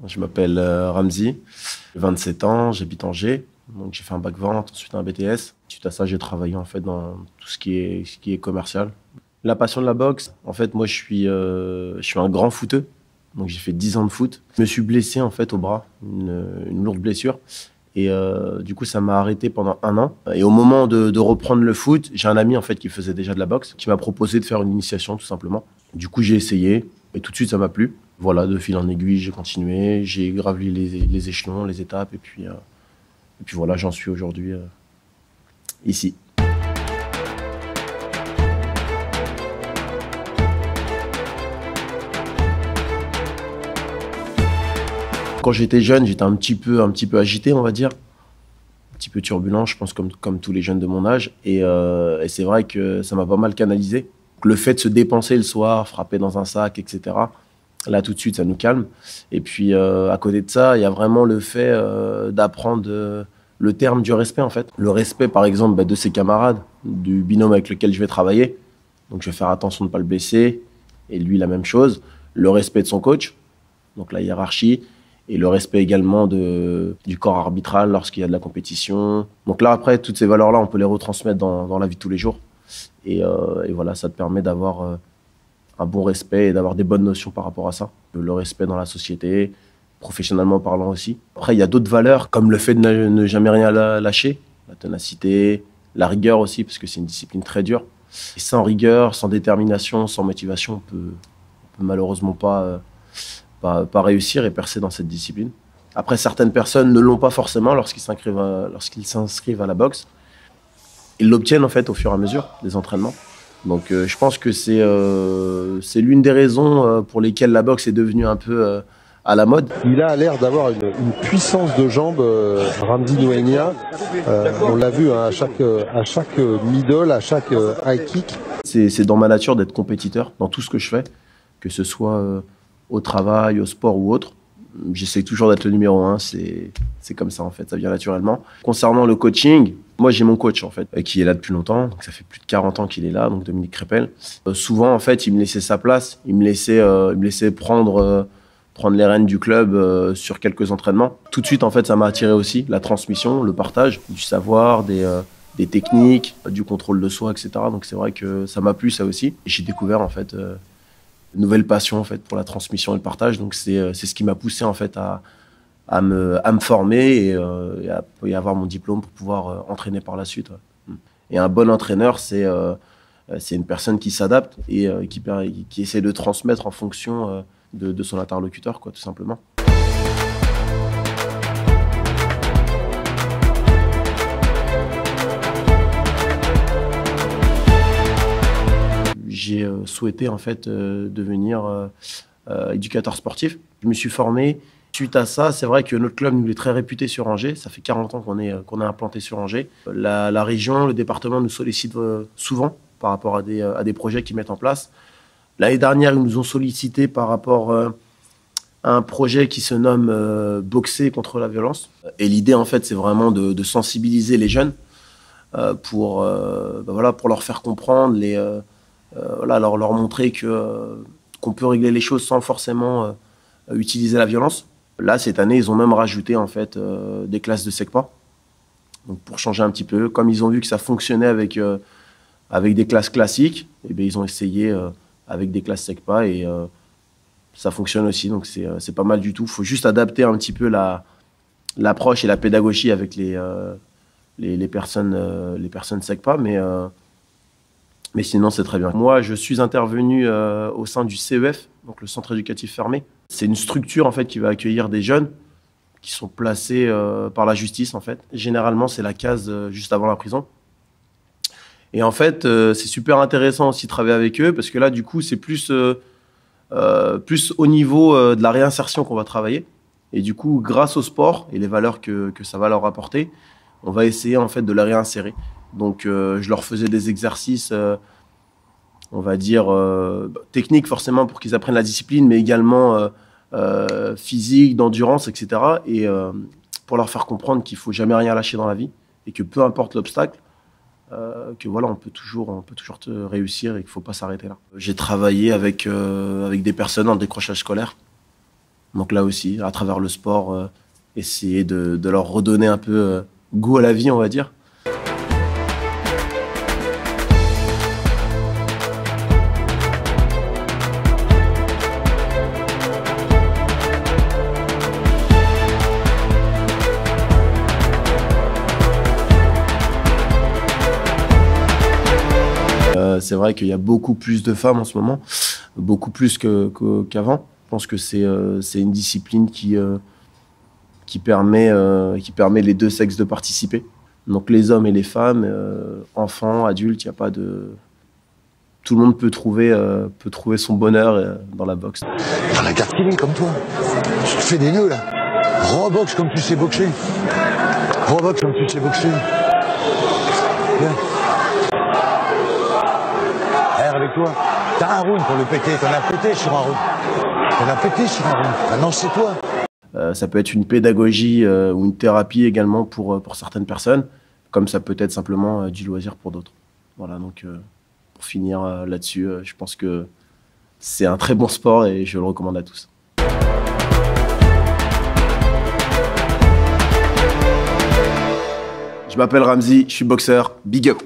Je m'appelle Ramzi, j'ai 27 ans, j'habite Angers. Donc j'ai fait un bac vente, ensuite un BTS. Suite à ça, j'ai travaillé en fait dans tout ce qui est commercial. La passion de la boxe, en fait, moi je suis un grand footeux. Donc j'ai fait 10 ans de foot. Je me suis blessé en fait au bras, une lourde blessure. Et du coup, ça m'a arrêté pendant 1 an. Et au moment de reprendre le foot, j'ai un ami en fait qui faisait déjà de la boxe, qui m'a proposé de faire une initiation tout simplement. Du coup, j'ai essayé et tout de suite, ça m'a plu. Voilà, de fil en aiguille, j'ai continué, j'ai gravi les échelons, les étapes, et puis voilà, j'en suis aujourd'hui ici. Quand j'étais jeune, j'étais un petit peu agité, on va dire. Un petit peu turbulent, je pense, comme tous les jeunes de mon âge. Et c'est vrai que ça m'a pas mal canalisé. Le fait de se dépenser le soir, frapper dans un sac, etc., là, tout de suite, ça nous calme. Et puis, à côté de ça, il y a vraiment le fait d'apprendre le terme du respect, en fait. Le respect, par exemple, de ses camarades, du binôme avec lequel je vais travailler. Donc, je vais faire attention de ne pas le blesser. Et lui, la même chose. Le respect de son coach, donc la hiérarchie. Et le respect également du corps arbitral lorsqu'il y a de la compétition. Donc là, après, toutes ces valeurs-là, on peut les retransmettre dans la vie de tous les jours. Et voilà, ça te permet d'avoir un bon respect et d'avoir des bonnes notions par rapport à ça. Le respect dans la société, professionnellement parlant aussi. Après, il y a d'autres valeurs, comme le fait de ne jamais rien lâcher, la ténacité, la rigueur aussi, parce que c'est une discipline très dure. Et sans rigueur, sans détermination, sans motivation, on peut malheureusement pas réussir et percer dans cette discipline. Après, certaines personnes ne l'ont pas forcément lorsqu'ils s'inscrivent à la boxe. Ils l'obtiennent en fait au fur et à mesure des entraînements. Donc je pense que c'est l'une des raisons pour lesquelles la boxe est devenue un peu à la mode. Il a l'air d'avoir une puissance de jambes, Ramzi Nouania. On l'a vu hein, à chaque middle, à chaque high kick. C'est dans ma nature d'être compétiteur dans tout ce que je fais, que ce soit au travail, au sport ou autre. J'essaie toujours d'être le numéro 1, c'est comme ça en fait, ça vient naturellement. Concernant le coaching, moi j'ai mon coach en fait, qui est là depuis longtemps, donc ça fait plus de 40 ans qu'il est là, donc Dominique Crépel. Souvent en fait, il me laissait sa place, il me laissait prendre les rênes du club sur quelques entraînements. Tout de suite en fait, ça m'a attiré aussi, la transmission, le partage, du savoir, des techniques, du contrôle de soi, etc. Donc c'est vrai que ça m'a plu ça aussi. Et j'ai découvert en fait une nouvelle passion en fait pour la transmission et le partage. Donc c'est ce qui m'a poussé en fait à me former et à avoir mon diplôme pour pouvoir entraîner par la suite. Ouais. Et un bon entraîneur, c'est une personne qui s'adapte et qui essaie de transmettre en fonction de son interlocuteur, quoi, tout simplement. J'ai souhaité en fait devenir éducateur sportif. Je me suis formé. Suite à ça, c'est vrai que notre club nous est très réputé sur Angers. Ça fait 40 ans qu'on est implanté sur Angers. La région, le département nous sollicite souvent par rapport à des projets qu'ils mettent en place. L'année dernière, ils nous ont sollicité par rapport à un projet qui se nomme Boxer contre la violence. Et l'idée, en fait, c'est vraiment de sensibiliser les jeunes pour leur faire comprendre leur montrer qu'on peut régler les choses sans forcément utiliser la violence. Là, cette année, ils ont même rajouté en fait des classes de SECPA. Donc pour changer un petit peu, comme ils ont vu que ça fonctionnait avec des classes classiques, et bien, ils ont essayé avec des classes SECPA et ça fonctionne aussi. Donc c'est pas mal du tout. Il faut juste adapter un petit peu l'approche et la pédagogie avec les personnes SECPA, mais sinon, c'est très bien. Moi, je suis intervenu au sein du CEF, donc le Centre éducatif fermé. C'est une structure en fait, qui va accueillir des jeunes qui sont placés par la justice. En fait. Généralement, c'est la case juste avant la prison. Et en fait, c'est super intéressant aussi de travailler avec eux parce que là, du coup, c'est plus au niveau de la réinsertion qu'on va travailler. Et du coup, grâce au sport et les valeurs que ça va leur apporter, on va essayer en fait, de les réinsérer. Donc, je leur faisais des exercices, on va dire, techniques forcément pour qu'ils apprennent la discipline, mais également physique, d'endurance, etc. Et pour leur faire comprendre qu'il ne faut jamais rien lâcher dans la vie et que peu importe l'obstacle, que voilà, on peut toujours réussir et qu'il ne faut pas s'arrêter là. J'ai travaillé avec des personnes en décrochage scolaire. Donc là aussi, à travers le sport, essayer de leur redonner un peu goût à la vie, on va dire. C'est vrai qu'il y a beaucoup plus de femmes en ce moment, beaucoup plus qu'avant. Je pense que c'est une discipline qui permet les deux sexes de participer. Donc les hommes et les femmes, enfants, adultes, il n'y a pas de... Tout le monde peut trouver son bonheur dans la boxe. T'as la garde feeling comme toi. Tu te fais des nœuds là. Reboxe comme tu sais boxer. Reboxe comme tu sais boxer. Viens. Avec toi. T'as un round pour le péter. T'en as pété sur un round. T'en as pété sur un round. Maintenant c'est toi. Ça peut être une pédagogie ou une thérapie également pour certaines personnes, comme ça peut être simplement du loisir pour d'autres. Voilà, donc pour finir là-dessus, je pense que c'est un très bon sport et je le recommande à tous. Je m'appelle Ramzi, je suis boxeur. Big up!